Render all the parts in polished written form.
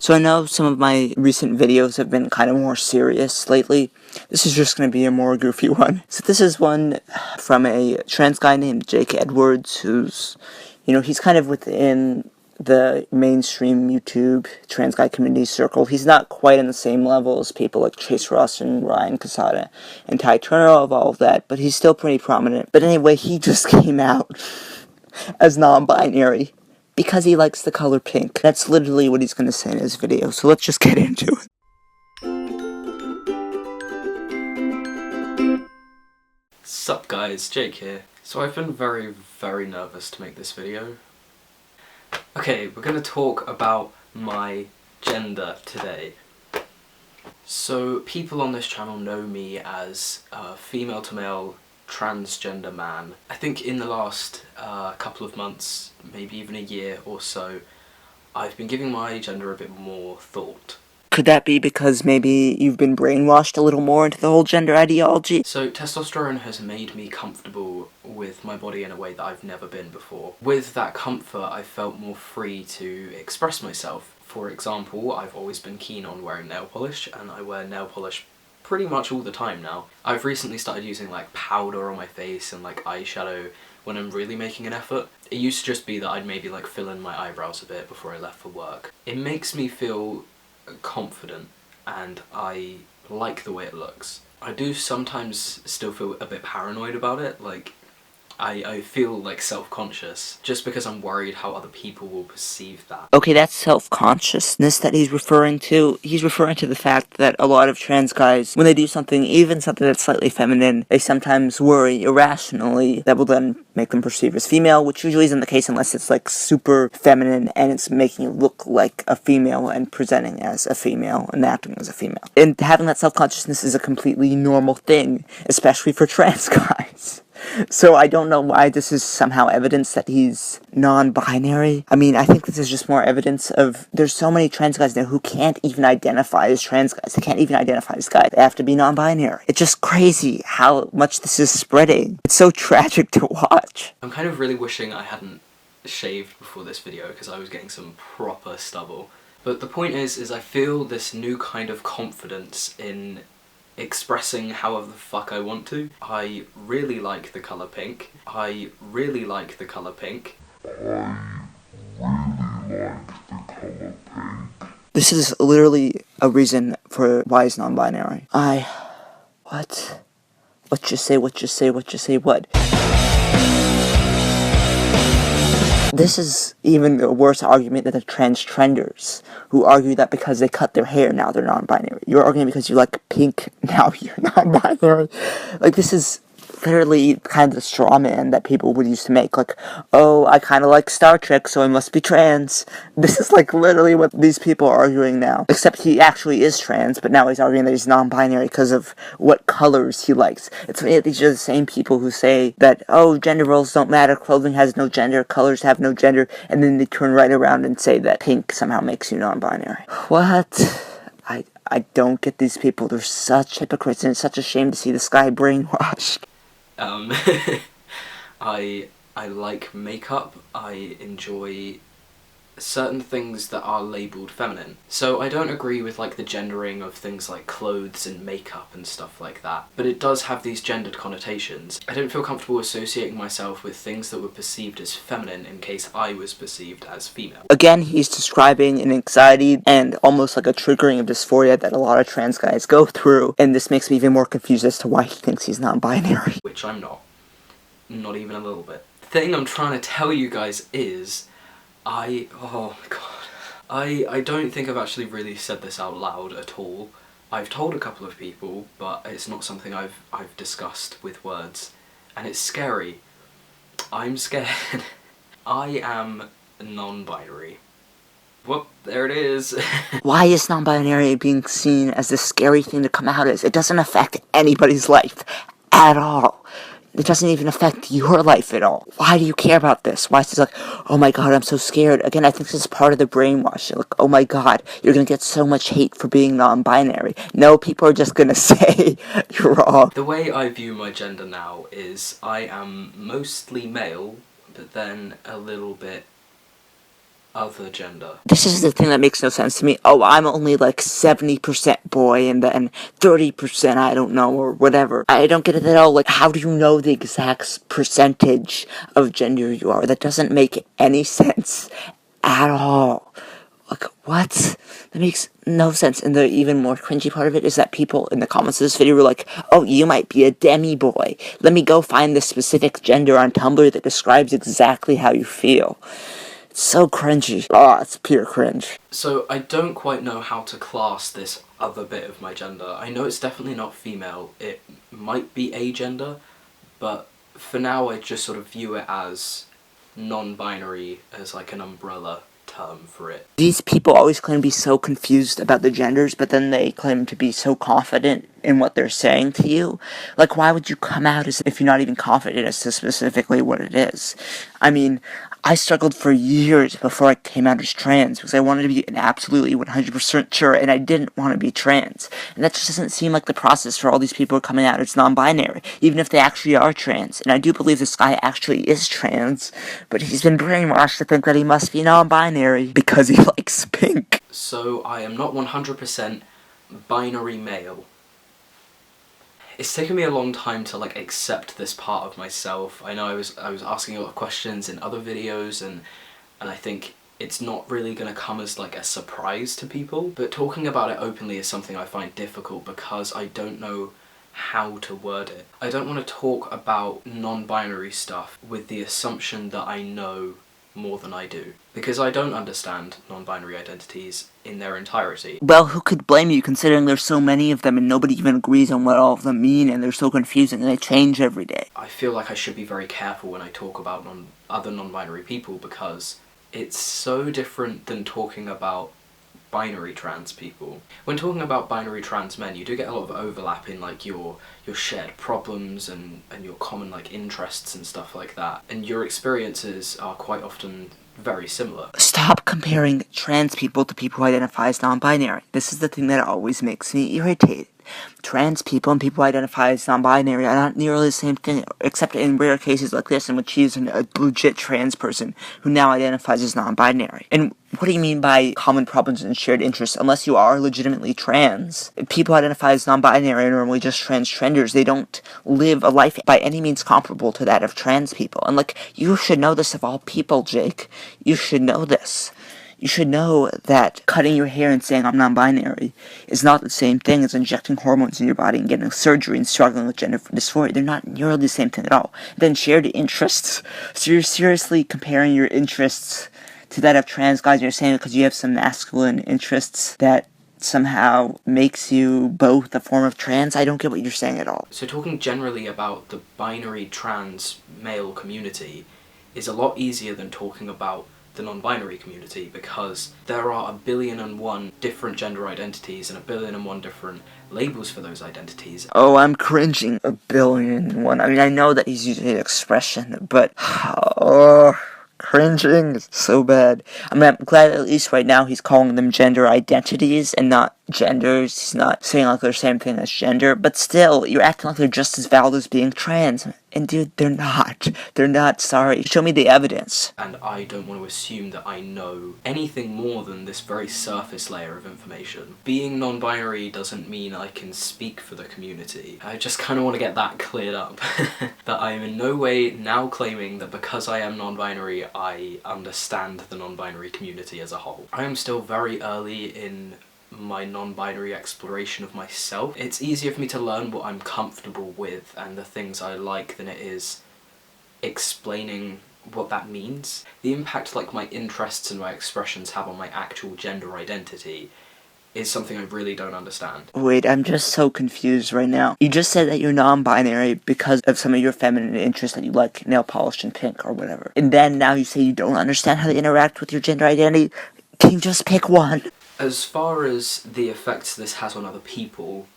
So I know some of my recent videos have been kind of more serious lately. This is just going to be a more goofy one. So this is one from a trans guy named Jake Edwards, who's, he's kind of within the mainstream YouTube trans guy community circle. He's not quite on the same level as people like Chase Ross and Ryan Casada and Ty Turner of all of that, but he's still pretty prominent. But anyway, he just came out as non-binary because he likes the color pink. That's literally what he's going to say in his video, so let's just get into it. Sup guys, Jake here. So I've been very, very nervous to make this video. Okay, we're gonna talk about my gender today. So people on this channel know me as a female to male transgender man. I think in the last couple of months, maybe even a year or so, I've been giving my gender a bit more thought. Could that be because maybe you've been brainwashed a little more into the whole gender ideology? So testosterone has made me comfortable with my body in a way that I've never been before. With that comfort, I felt more free to express myself. For example, I've always been keen on wearing nail polish, and I wear nail polish pretty much all the time now. I've recently started using like powder on my face and like eyeshadow when I'm really making an effort. It used to just be that I'd maybe like fill in my eyebrows a bit before I left for work. It makes me feel confident and I like the way it looks. I do sometimes still feel a bit paranoid about it, like I feel like self-conscious just because I'm worried how other people will perceive that. Okay, that's self-consciousness that he's referring to. He's referring to the fact that a lot of trans guys, when they do something, even something that's slightly feminine, they sometimes worry irrationally that will then make them perceived as female, which usually isn't the case unless it's like super feminine and it's making you look like a female and presenting as a female and acting as a female. And having that self-consciousness is a completely normal thing, especially for trans guys. So I don't know why this is somehow evidence that he's non-binary. I mean, I think this is just more evidence of there's so many trans guys now who can't even identify as trans guys. They can't even identify as guys. They have to be non-binary. It's just crazy how much this is spreading. It's so tragic to watch. I'm kind of really wishing I hadn't shaved before this video because I was getting some proper stubble. But the point is I feel this new kind of confidence in expressing however the fuck I want to. I really like the colour pink. I really like the colour pink. This is literally a reason for why he's non-binary. What? What you say, what? This is even a worse argument than the trenders, who argue that because they cut their hair, now they're non-binary. You're arguing because you like pink, now you're non-binary. Like, this is literally kind of the straw man that people would used to make. Like, oh, I kind of like Star Trek, so I must be trans. This is like literally what these people are arguing now. Except he actually is trans, but now he's arguing that he's non-binary because of what colors he likes. It's funny that these are the same people who say that, oh, gender roles don't matter, clothing has no gender, colors have no gender, and then they turn right around and say that pink somehow makes you non-binary. What? I don't get these people. They're such hypocrites, and it's such a shame to see this guy brainwashed. I like makeup. I enjoy certain things that are labelled feminine. So I don't agree with like the gendering of things like clothes and makeup and stuff like that, but it does have these gendered connotations. I don't feel comfortable associating myself with things that were perceived as feminine in case I was perceived as female. Again, he's describing an anxiety and almost like a triggering of dysphoria that a lot of trans guys go through, and this makes me even more confused as to why he thinks he's non-binary. Which I'm not. Not even a little bit. The thing I'm trying to tell you guys is oh my god. I don't think I've actually really said this out loud at all. I've told a couple of people, but it's not something I've discussed with words. And it's scary. I'm scared. I am non-binary. Whoop, there it is. Why is non-binary being seen as this scary thing to come out as? It doesn't affect anybody's life at all. It doesn't even affect your life at all. Why do you care about this? Why is this like, oh my god, I'm so scared? Again, I think this is part of the brainwashing. Like, oh my god, you're gonna get so much hate for being non-binary. No, people are just gonna say you're wrong. The way I view my gender now is I am mostly male, but then a little bit other gender. This is the thing that makes no sense to me. Oh, I'm only like 70% boy and then 30% I don't know, or whatever. I don't get it at all. Like, how do you know the exact percentage of gender you are? That doesn't make any sense at all. Like, what? That makes no sense. And the even more cringy part of it is that people in the comments of this video were like, oh, you might be a demi-boy. Let me go find the specific gender on Tumblr that describes exactly how you feel. It's so cringy. Oh, it's pure cringe. So I don't quite know how to class this other bit of my gender. I know it's definitely not female. It might be agender, but for now I just sort of view it as non-binary, as like an umbrella term for it. These people always claim to be so confused about the genders, but then they claim to be so confident in what they're saying to you. Like, why would you come out as if you're not even confident as to specifically what it is? I mean, I struggled for years before I came out as trans because I wanted to be absolutely 100% sure, and I didn't want to be trans. And that just doesn't seem like the process for all these people coming out as non-binary, even if they actually are trans. And I do believe this guy actually is trans, but he's been brainwashed to think that he must be non-binary because he likes pink. So I am not 100% binary male. It's taken me a long time to like accept this part of myself. I know I was asking a lot of questions in other videos, and I think it's not really gonna come as like a surprise to people, but talking about it openly is something I find difficult because I don't know how to word it. I don't want to talk about non-binary stuff with the assumption that I know more than I do, because I don't understand non-binary identities in their entirety. Well, who could blame you considering there's so many of them and nobody even agrees on what all of them mean, and they're so confusing and they change every day. I feel like I should be very careful when I talk about other non-binary people because it's so different than talking about binary trans people. When talking about binary trans men, you do get a lot of overlap in like your shared problems and your common like interests and stuff like that, and your experiences are quite often very similar. Stop comparing trans people to people who identify as non-binary. This is the thing that always makes me irritated. Trans people and people who identify as non-binary are not nearly the same thing, except in rare cases like this in which he's a legit trans person who now identifies as non-binary. And what do you mean by common problems and shared interests? Unless you are legitimately trans, people who identify as non-binary are normally just transgenders. They don't live a life by any means comparable to that of trans people. And like, you should know this of all people, Jake. You should know this. You should know that cutting your hair and saying I'm non-binary is not the same thing as injecting hormones in your body and getting surgery and struggling with gender dysphoria. They're not nearly the same thing at all. Then shared interests. So you're seriously comparing your interests to that of trans guys. You're saying because you have some masculine interests that somehow makes you both a form of trans? I don't get what you're saying at all. So talking generally about the binary trans male community is a lot easier than talking about the non-binary community, because there are 1,000,000,001 different gender identities and 1,000,000,001 different labels for those identities. Oh, I'm cringing. 1,000,000,001. I mean, I know that he's using an expression, but cringing is so bad. I mean, I'm glad at least right now he's calling them gender identities and not genders. He's not saying like they're the same thing as gender, but still, you're acting like they're just as valid as being trans. And dude, they're not. They're not. Sorry. Show me the evidence. And I don't want to assume that I know anything more than this very surface layer of information. Being non-binary doesn't mean I can speak for the community. I just kind of want to get that cleared up. That I am in no way now claiming that because I am non-binary, I understand the non-binary community as a whole. I am still very early in my non-binary exploration of myself. It's easier for me to learn what I'm comfortable with and the things I like than it is explaining what that means. The impact like my interests and my expressions have on my actual gender identity is something I really don't understand. Wait, I'm just so confused right now. You just said that you're non-binary because of some of your feminine interests, that you like nail polish and pink or whatever. And then now you say you don't understand how they interact with your gender identity? Can you just pick one? As far as the effects this has on other people,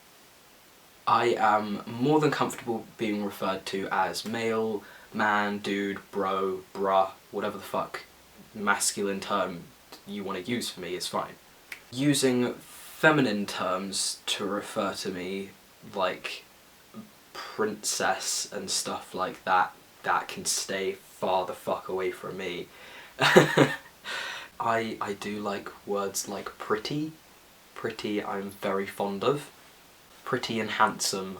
I am more than comfortable being referred to as male, man, dude, bro, bruh, whatever the fuck masculine term you want to use for me is fine. Using feminine terms to refer to me, like princess and stuff like that, that can stay far the fuck away from me. I do like words like pretty. Pretty I'm very fond of. Pretty and handsome,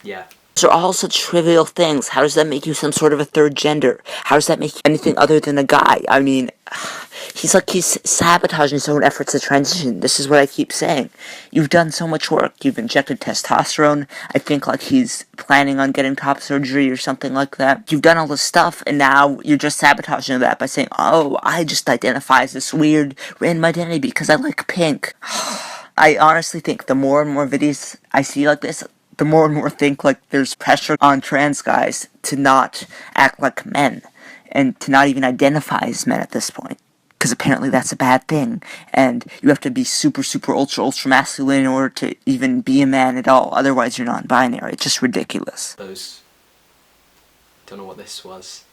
yeah. Those are all such trivial things. How does that make you some sort of a third gender? How does that make you anything other than a guy? I mean, he's sabotaging his own efforts to transition. This is what I keep saying. You've done so much work. You've injected testosterone. I think like he's planning on getting top surgery or something like that. You've done all this stuff, and now you're just sabotaging that by saying, oh, I just identify as this weird random identity because I like pink. I honestly think the more and more videos I see like this, the more and more think like there's pressure on trans guys to not act like men and to not even identify as men at this point. Because apparently that's a bad thing, and you have to be super, super, ultra, ultra masculine in order to even be a man at all, otherwise you're non-binary. It's just ridiculous. Don't know what this was.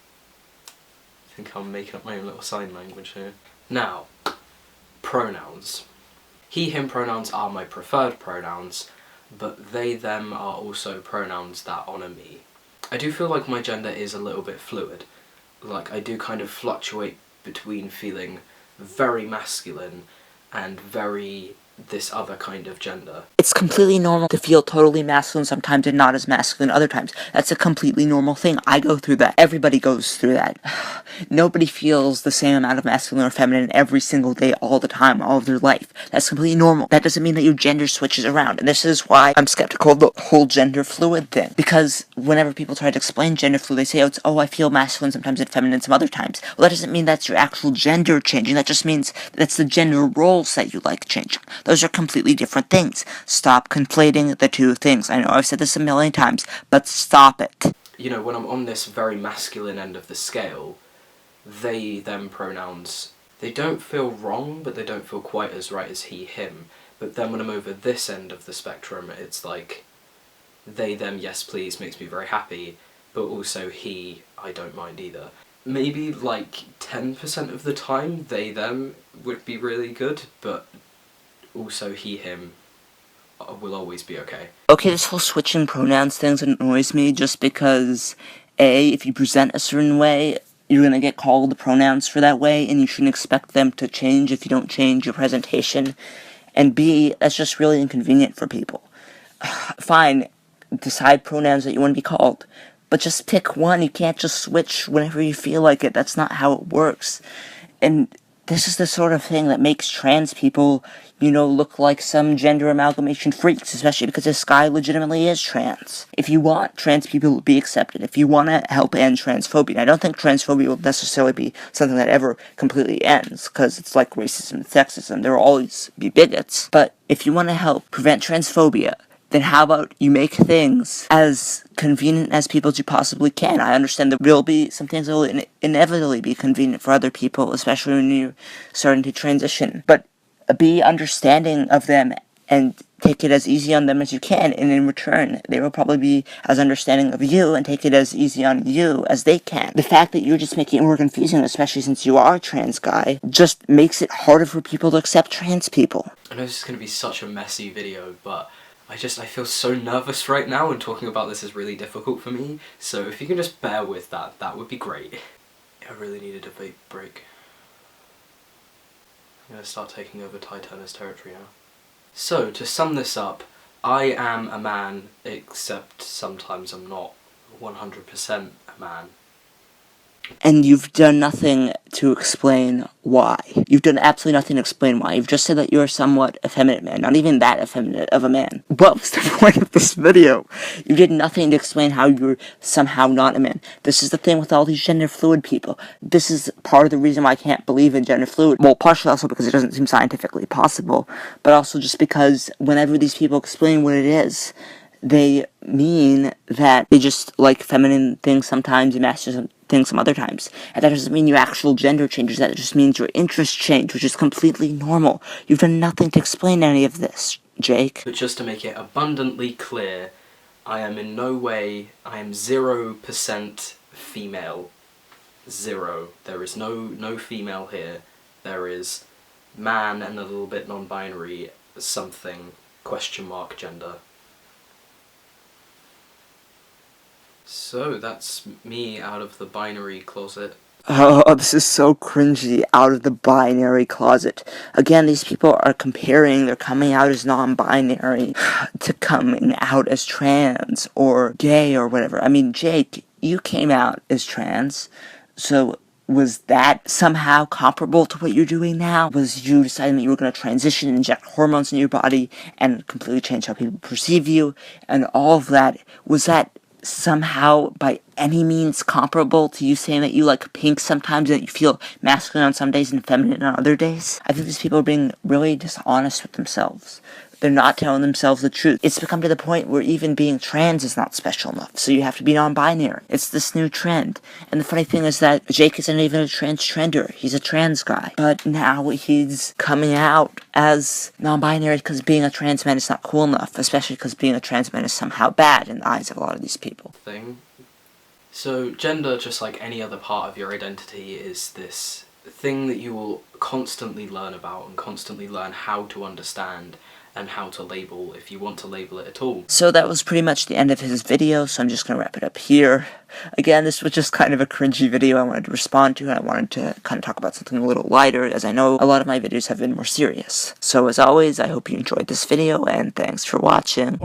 I think I'm making up my own little sign language here. Now, pronouns. He, him pronouns are my preferred pronouns, but they, them are also pronouns that honour me. I do feel like my gender is a little bit fluid. Like, I do kind of fluctuate between feeling very masculine and very this other kind of gender. It's completely normal to feel totally masculine sometimes and not as masculine other times. That's a completely normal thing. I go through that. Everybody goes through that. Nobody feels the same amount of masculine or feminine every single day, all the time, all of their life. That's completely normal. That doesn't mean that your gender switches around. And this is why I'm skeptical of the whole gender fluid thing. Because whenever people try to explain gender fluid, they say, oh, I feel masculine sometimes and feminine some other times. Well, that doesn't mean that's your actual gender changing. That just means that's the gender roles that you like changing. Those are completely different things. Stop conflating the two things. I know I've said this a million times, but stop it. You know, when I'm on this very masculine end of the scale, they, them pronouns, they don't feel wrong, but they don't feel quite as right as he, him. But then when I'm over this end of the spectrum, it's like, they, them, yes please, makes me very happy, but also he, I don't mind either. Maybe like 10% of the time, they, them would be really good, but also he, him will always be okay. Okay, this whole switching pronouns things annoys me just because, A, if you present a certain way, you're gonna get called the pronouns for that way, and you shouldn't expect them to change if you don't change your presentation. And B, that's just really inconvenient for people. Fine, decide pronouns that you want to be called, but just pick one. You can't just switch whenever you feel like it. That's not how it works. And this is the sort of thing that makes trans people, look like some gender amalgamation freaks, especially because this guy legitimately is trans. If you want trans people to be accepted, if you want to help end transphobia, and I don't think transphobia will necessarily be something that ever completely ends, because it's like racism and sexism, there will always be bigots, but if you want to help prevent transphobia, then how about you make things as convenient as people as you possibly can? I understand there will be some things that will inevitably be convenient for other people, especially when you're starting to transition. But be understanding of them and take it as easy on them as you can, and in return, they will probably be as understanding of you and take it as easy on you as they can. The fact that you're just making it more confusing, especially since you are a trans guy, just makes it harder for people to accept trans people. I know this is going to be such a messy video, but I feel so nervous right now, and talking about this is really difficult for me, so if you can just bear with that, that would be great. I really needed a vape break. I'm going to start taking over Ty Turner's territory now. So, to sum this up, I am a man, except sometimes I'm not 100% a man. And you've done nothing to explain why. You've done absolutely nothing to explain why. You've just said that you're somewhat effeminate man, not even that effeminate of a man. What was the point of this video? You did nothing to explain how you're somehow not a man. This is the thing with all these gender fluid people. This is part of the reason why I can't believe in gender fluid. Well, partially also because it doesn't seem scientifically possible, but also just because whenever these people explain what it is, they mean that they just like feminine things sometimes and masculine things some other times. And that doesn't mean your actual gender changes, that just means your interests change, which is completely normal. You've done nothing to explain any of this, Jake. But just to make it abundantly clear, I am in no way, I am 0% female. 0. There is no female here. There is man and a little bit non-binary something, question mark gender. So that's me out of the binary closet. Oh, this is so cringy. Out of the binary closet. Again, these people are comparing their coming out as non-binary to coming out as trans or gay or whatever. I mean, Jake, you came out as trans, so was that somehow comparable to what you're doing now? Was you deciding that you were going to transition and inject hormones in your body and completely change how people perceive you and all of that? Was that somehow by any means comparable to you saying that you like pink sometimes and that you feel masculine on some days and feminine on other days? I think these people are being really dishonest with themselves. They're not telling themselves the truth. It's become to the point where even being trans is not special enough, so you have to be non-binary. It's this new trend. And the funny thing is that Jake isn't even a transgender. He's a trans guy. But now he's coming out as non-binary because being a trans man is not cool enough, especially because being a trans man is somehow bad in the eyes of a lot of these people. So gender, just like any other part of your identity, is this thing that you will constantly learn about and constantly learn how to understand and how to label, if you want to label it at all. So that was pretty much the end of his video, so I'm just going to wrap it up here. Again, this was just kind of a cringy video I wanted to respond to, and I wanted to kind of talk about something a little lighter, as I know a lot of my videos have been more serious. So as always, I hope you enjoyed this video, and thanks for watching.